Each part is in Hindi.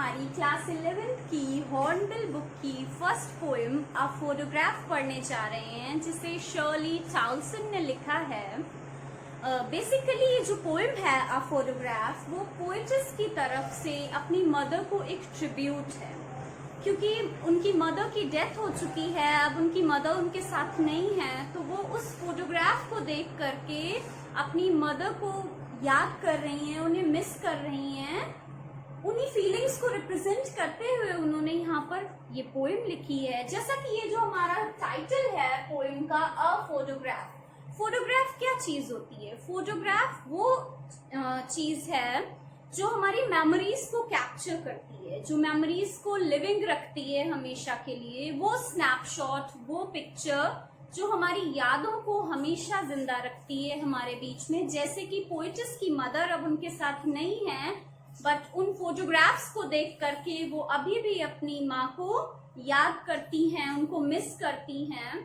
हमारी क्लास 11th की हॉर्नबिल बुक की फर्स्ट पोएम अ फोटोग्राफ पढ़ने जा रहे हैं, जिसे शर्ली टाउसन ने लिखा है। बेसिकली ये जो पोएम है अ फोटोग्राफ, वो पोएटिस की तरफ से अपनी मदर को एक ट्रिब्यूट है, क्योंकि उनकी मदर की डेथ हो चुकी है। अब उनकी मदर उनके साथ नहीं है, तो वो उस फोटोग्राफ को देख करके अपनी मदर को याद कर रही हैं, उन्हें मिस कर रही हैं। उन्हीं फीलिंग्स को रिप्रेजेंट करते हुए उन्होंने यहाँ पर ये पोएम लिखी है। जैसा कि ये जो हमारा टाइटल है पोएम का, अ फोटोग्राफ। फोटोग्राफ क्या चीज होती है? फोटोग्राफ वो चीज है जो हमारी मेमोरीज को कैप्चर करती है, जो मेमोरीज को लिविंग रखती है हमेशा के लिए। वो स्नैपशॉट, वो पिक्चर जो हमारी यादों को हमेशा जिंदा रखती है हमारे बीच में। जैसे कि पोएटिस की मदर अब उनके साथ नहीं है, बट उन फोटोग्राफ्स को देख करके वो अभी भी अपनी माँ को याद करती हैं, उनको मिस करती हैं।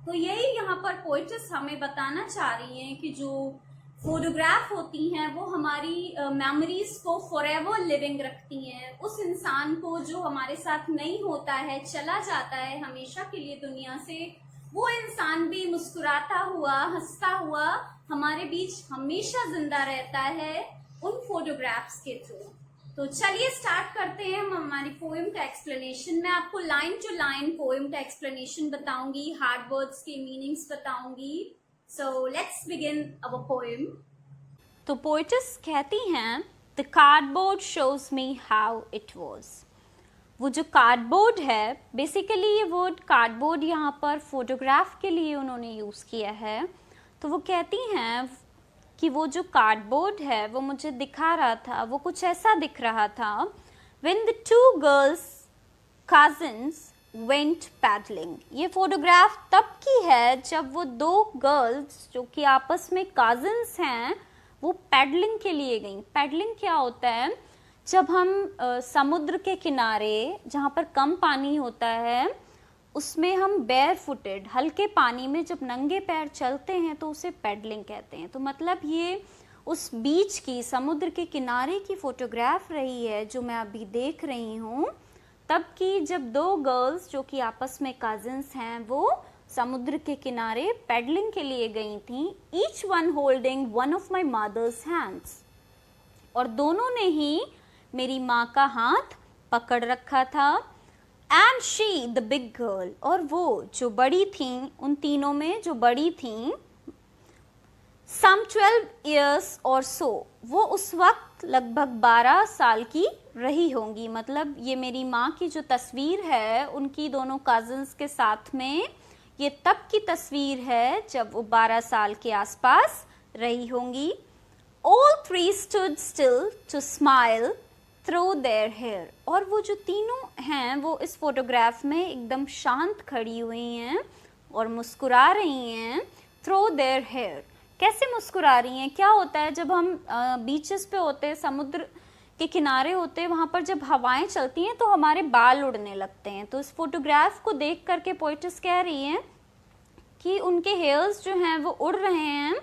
तो यही यहाँ पर पोएटिस हमें बताना चाह रही हैं कि जो फोटोग्राफ होती हैं वो हमारी मेमोरीज को फॉरएवर लिविंग रखती हैं। उस इंसान को जो हमारे साथ नहीं होता है, चला जाता है हमेशा के लिए दुनिया से, वो इंसान भी मुस्कुराता हुआ, हंसता हुआ हमारे बीच हमेशा जिंदा रहता है उन फोटोग्राफ्स के थ्रू। तो चलिए स्टार्ट करते हैं हम हमारी पोएम का एक्सप्लेनेशन। मैं आपको लाइन टू लाइन पोएम का एक्सप्लेनेशन बताऊंगी, हार्ड वर्ड्स के मीनिंग्स बताऊंगी। So let's begin our poem. तो पोएटिस कहती हैं, the cardboard shows me how it was. वो जो कार्डबोर्ड है, बेसिकली ये वर्ड कार्डबोर्ड यहाँ पर फोटोग्राफ के लिए उन्होंने यूज किया है। तो वो कहती हैं कि वो जो कार्डबोर्ड है वो मुझे दिखा रहा था, वो कुछ ऐसा दिख रहा था। When the two girls cousins went paddling। ये फोटोग्राफ तब की है जब वो दो गर्ल्स जो कि आपस में कजिन्स हैं, वो पैडलिंग के लिए गई। पैडलिंग क्या होता है? जब हम समुद्र के किनारे जहाँ पर कम पानी होता है, उसमें हम बेयर फुटेड, हल्के पानी में जब नंगे पैर चलते हैं तो उसे पैडलिंग कहते हैं। तो मतलब ये उस बीच की, समुद्र के किनारे की फोटोग्राफ रही है जो मैं अभी देख रही हूँ, तब की जब दो गर्ल्स जो कि आपस में कजिन्स हैं वो समुद्र के किनारे पैडलिंग के लिए गई थी। Each one holding one of my mother's hands. और दोनों ने ही मेरी माँ का हाथ पकड़ रखा था। And she the big girl, और वो जो बड़ी थी, उन तीनों में जो बड़ी थी, सम 12 years और सो, वो उस वक्त लगभग 12 साल की रही होंगी। मतलब ये मेरी माँ की जो तस्वीर है उनकी दोनों कजिन्स के साथ में, ये तब की तस्वीर है जब वो 12 साल के आसपास रही होंगी। All three stood still to smile through their hair. और वो जो तीनों हैं वो इस फोटोग्राफ में एकदम शांत खड़ी हुई हैं और मुस्कुरा रही हैं। थ्रू देयर हेयर, कैसे मुस्कुरा रही हैं? क्या होता है जब हम बीचेस पे होते हैं, समुद्र के किनारे होते हैं, वहाँ पर जब हवाएं चलती हैं तो हमारे बाल उड़ने लगते हैं। तो इस फोटोग्राफ को देख करके पोएटिस कह रही हैं कि उनके हेयर्स जो हैं वो उड़ रहे हैं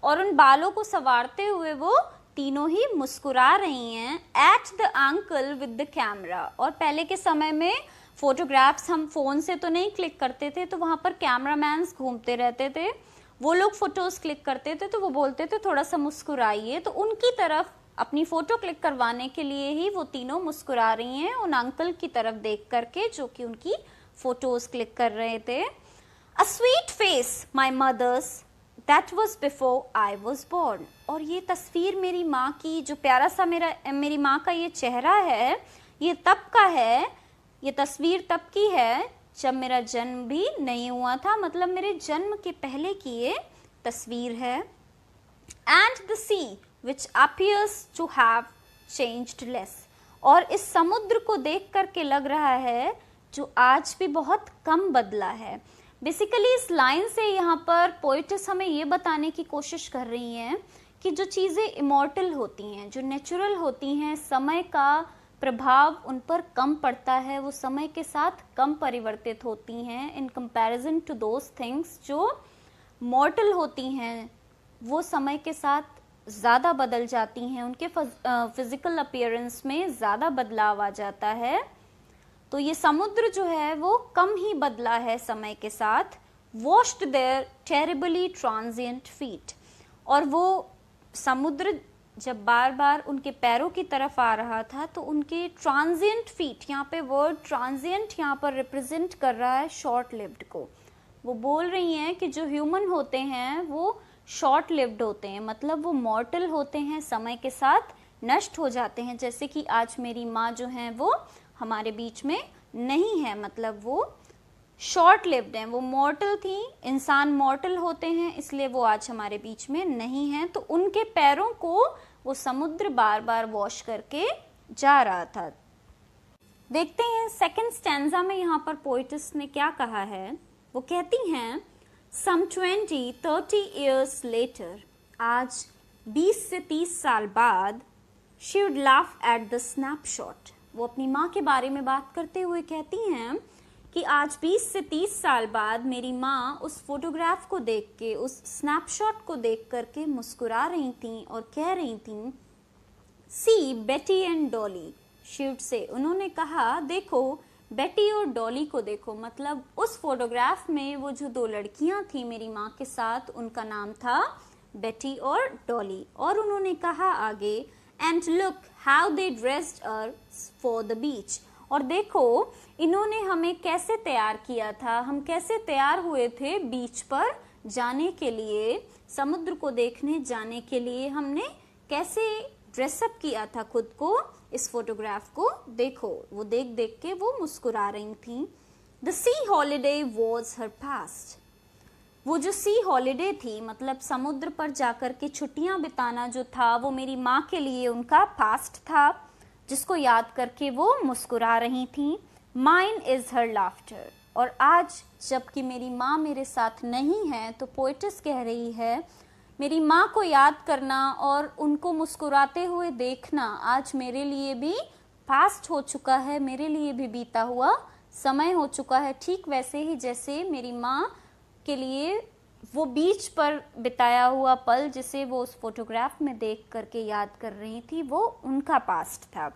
और उन बालों को संवारते हुए वो तीनों ही मुस्कुरा रही हैं। At the uncle with the camera. और पहले के समय में फोटोग्राफ्स हम फोन से तो नहीं क्लिक करते थे, तो वहाँ पर कैमरामैन्स घूमते रहते थे, वो लोग फोटोज क्लिक करते थे, तो वो बोलते थे थोड़ा सा मुस्कुराइए। तो उनकी तरफ अपनी फोटो क्लिक करवाने के लिए ही वो तीनों मुस्कुरा रही हैं उन अंकल की तरफ देख करके, जो कि उनकी फोटोज क्लिक कर रहे थे। A sweet face my mother's That was before I was born। और ये तस्वीर मेरी माँ की, जो प्यारा सा मेरी माँ का ये चेहरा है, ये तब का है, ये तस्वीर तब की है जब मेरा जन्म भी नहीं हुआ था। मतलब मेरे जन्म के पहले की ये तस्वीर है। And the sea which appears to have changed less। और इस समुद्र को देख करके लग रहा है जो आज भी बहुत कम बदला है। बेसिकली इस लाइन से यहाँ पर पोएटिस हमें ये बताने की कोशिश कर रही हैं कि जो चीज़ें इमॉर्टल होती हैं, जो नेचुरल होती हैं, समय का प्रभाव उन पर कम पड़ता है, वो समय के साथ कम परिवर्तित होती हैं in comparison to those things जो मॉर्टल होती हैं। वो समय के साथ ज़्यादा बदल जाती हैं, उनके फिजिकल अपीयरेंस में ज़्यादा बदलाव आ जाता है। तो ये समुद्र जो है वो कम ही बदला है समय के साथ। Washed their terribly transient feet, और वो समुद्र जब बार बार उनके पैरों की तरफ आ रहा था तो उनके ट्रांजिएंट फीट, यहाँ पे वर्ड ट्रांजिएंट यहाँ पर रिप्रेजेंट कर रहा है शॉर्ट लिव्ड को। वो बोल रही हैं कि जो ह्यूमन होते हैं वो शॉर्ट लिव्ड होते हैं, मतलब वो मॉर्टल होते हैं, समय के साथ नष्ट हो जाते हैं। जैसे कि आज मेरी माँ जो हैं वो हमारे बीच में नहीं है, मतलब वो शॉर्ट लिव्ड हैं, वो मॉर्टल थी। इंसान मॉर्टल होते हैं, इसलिए वो आज हमारे बीच में नहीं है। तो उनके पैरों को वो समुद्र बार बार वॉश करके जा रहा था। देखते हैं सेकंड स्टैंजा में यहाँ पर पोइटस ने क्या कहा है। वो कहती हैं, सम 20-30 years later, आज 20 से 30 साल बाद, she would laugh at the snapshot। वो अपनी माँ के बारे में बात करते हुए कहती हैं कि आज 20 से 30 साल बाद मेरी माँ उस फोटोग्राफ को देख के, उस स्नैपशॉट को देख करके मुस्कुरा रही थी और कह रही थी, सी बेटी एंड डॉली, शी से, उन्होंने कहा देखो बेटी और डॉली को देखो। मतलब उस फोटोग्राफ में वो जो दो लड़कियां थी मेरी माँ के साथ, उनका नाम था बेटी और डॉली। और उन्होंने कहा आगे, and look how they dressed us for the beach, और देखो इन्होंने हमें कैसे तैयार किया था, हम कैसे तैयार हुए थे बीच पर जाने के लिए, समुद्र को देखने जाने के लिए हमने कैसे ड्रेसअप किया था खुद को। इस फोटोग्राफ को देखो, वो देख देख के वो मुस्कुरा रही थी। The C holiday was her past, वो जो सी हॉलीडे थी, मतलब समुद्र पर जाकर के छुट्टियां बिताना जो था, वो मेरी माँ के लिए उनका पास्ट था, जिसको याद करके वो मुस्कुरा रही थी। माइन इज हर लाफ्टर, और आज जबकि मेरी माँ मेरे साथ नहीं है तो पोएटिस कह रही है, मेरी माँ को याद करना और उनको मुस्कुराते हुए देखना आज मेरे लिए भी पास्ट हो चुका है, मेरे लिए भी बीता हुआ समय हो चुका है। ठीक वैसे ही जैसे मेरी माँ के लिए वो बीच पर बिताया हुआ पल जिसे वो उस फोटोग्राफ में देख करके याद कर रही थी, वो उनका पास्ट था।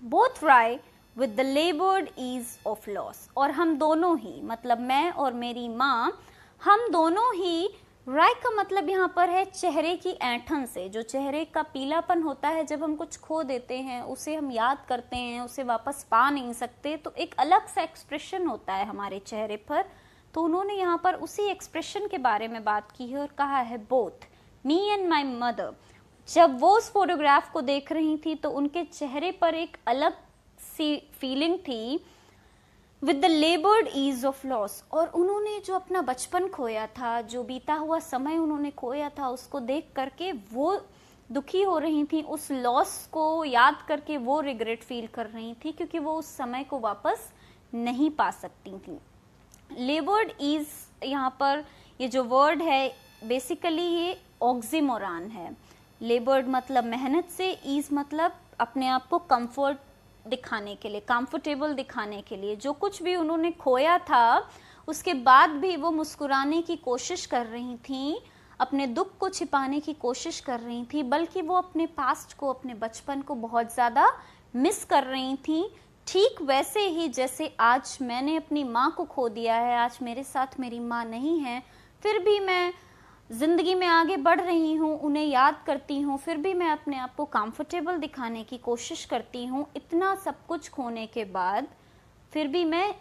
Both wry with the laboured ease of loss, और हम दोनों ही, मतलब मैं और मेरी माँ, हम दोनों ही, राय का मतलब यहाँ पर है चेहरे की ऐंठन से, जो चेहरे का पीलापन होता है जब हम कुछ खो देते हैं, उसे हम याद करते हैं, उसे वापस पा नहीं सकते, तो एक अलग सा एक्सप्रेशन होता है हमारे चेहरे पर। तो उन्होंने यहाँ पर उसी एक्सप्रेशन के बारे में बात की है और कहा है, both me and my mother, जब वो उस फोटोग्राफ को देख रही थी तो उनके चेहरे पर एक अलग सी फीलिंग थी, with the laboured ease of loss, और उन्होंने जो अपना बचपन खोया था, जो बीता हुआ समय उन्होंने खोया था, उसको देख करके वो दुखी हो रही थी, उस लॉस को याद करके वो रिग्रेट फील कर रही थी, क्योंकि वो उस समय को वापस नहीं पा सकती थी। लेबर्ड ईज, यहाँ पर ये जो वर्ड है बेसिकली ये ऑक्सीमोरान है। लेबर्ड मतलब मेहनत से, ईज मतलब अपने आप को कंफर्ट दिखाने के लिए, कंफर्टेबल दिखाने के लिए। जो कुछ भी उन्होंने खोया था उसके बाद भी वो मुस्कुराने की कोशिश कर रही थी, अपने दुख को छिपाने की कोशिश कर रही थी, बल्कि वो अपने पास्ट को, अपने बचपन को बहुत ज़्यादा मिस कर रही थी। ठीक वैसे ही जैसे आज मैंने अपनी माँ को खो दिया है, आज मेरे साथ मेरी माँ नहीं है, फिर भी मैं ज़िंदगी में आगे बढ़ रही हूँ, उन्हें याद करती हूँ, फिर भी मैं अपने आप को कंफर्टेबल दिखाने की कोशिश करती हूँ। इतना सब कुछ खोने के बाद फिर भी मैं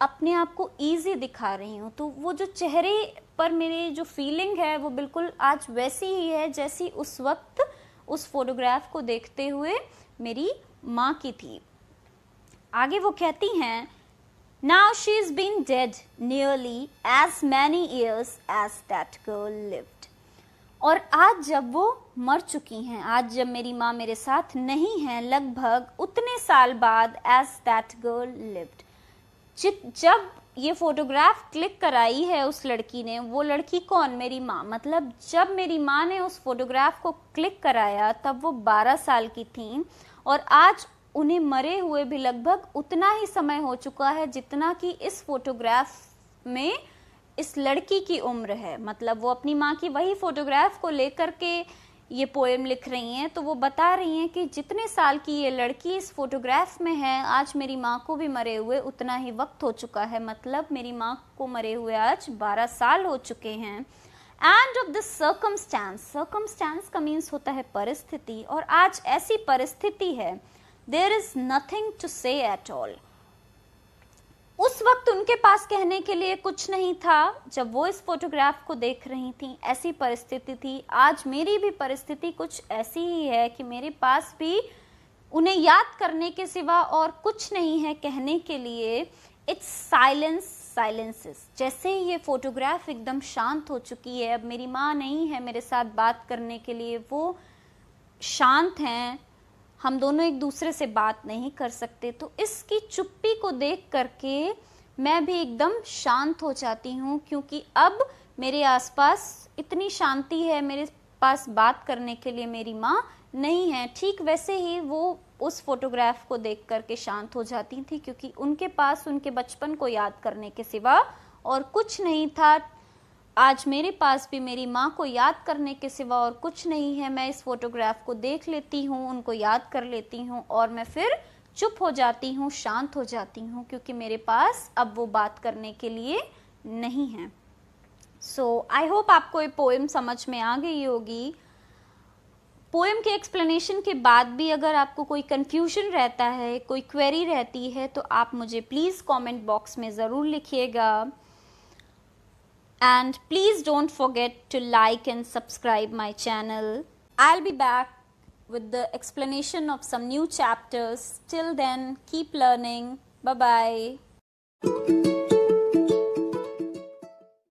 अपने आप को ईजी दिखा रही हूँ। तो वो जो चेहरे पर मेरी जो फीलिंग है वो बिल्कुल आज वैसी ही है जैसी उस वक्त उस फोटोग्राफ को देखते हुए मेरी माँ की थी। आगे वो कहती हैं, Now she's been dead nearly as many years as that girl lived. और आज जब वो मर चुकी हैं, आज जब मेरी माँ मेरे साथ नहीं है, लगभग उतने साल बाद as that girl lived. जब ये फोटोग्राफ क्लिक कराई है उस लड़की ने, वो लड़की कौन? मेरी माँ। मतलब जब मेरी माँ ने उस फोटोग्राफ को क्लिक कराया तब वो 12 साल की थी, और आज उन्हें मरे हुए भी लगभग उतना ही समय हो चुका है जितना कि इस फोटोग्राफ में इस लड़की की उम्र है। मतलब वो अपनी माँ की वही फोटोग्राफ को लेकर के ये पोएम लिख रही हैं, तो वो बता रही हैं कि जितने साल की ये लड़की इस फोटोग्राफ में है, आज मेरी माँ को भी मरे हुए उतना ही वक्त हो चुका है। मतलब मेरी माँ को मरे हुए आज 12 साल हो चुके हैं। एंड ऑफ दिस सर्कमस्टेंस का मीन्स होता है परिस्थिति, और आज ऐसी परिस्थिति है, देयर इज नथिंग टू से एट ऑल। उस वक्त उनके पास कहने के लिए कुछ नहीं था जब वो इस फोटोग्राफ को देख रही थी, ऐसी परिस्थिति थी। आज मेरी भी परिस्थिति कुछ ऐसी ही है कि मेरे पास भी उन्हें याद करने के सिवा और कुछ नहीं है कहने के लिए। It's silences. जैसे ही ये फोटोग्राफ एकदम शांत हो चुकी है, अब मेरी माँ नहीं है मेरे साथ बात करने के लिए, वो शांत हैं, हम दोनों एक दूसरे से बात नहीं कर सकते। तो इसकी चुप्पी को देख करके मैं भी एकदम शांत हो जाती हूँ, क्योंकि अब मेरे आसपास इतनी शांति है, मेरे पास बात करने के लिए मेरी माँ नहीं है। ठीक वैसे ही वो उस फोटोग्राफ को देख करके शांत हो जाती थी, क्योंकि उनके पास उनके बचपन को याद करने के सिवा और कुछ नहीं था। आज मेरे पास भी मेरी माँ को याद करने के सिवा और कुछ नहीं है। मैं इस फोटोग्राफ को देख लेती हूँ, उनको याद कर लेती हूँ, और मैं फिर चुप हो जाती हूँ, शांत हो जाती हूँ, क्योंकि मेरे पास अब वो बात करने के लिए नहीं है। सो आई होप आपको ये पोएम समझ में आ गई होगी। पोएम के एक्सप्लेनेशन के बाद भी अगर आपको कोई कंफ्यूजन रहता है, कोई क्वेरी रहती है, तो आप मुझे प्लीज़ कमेंट बॉक्स में ज़रूर लिखिएगा। And please don't forget to like and subscribe my channel. I'll be back with the explanation of some new chapters. Till then, keep learning. Bye-bye.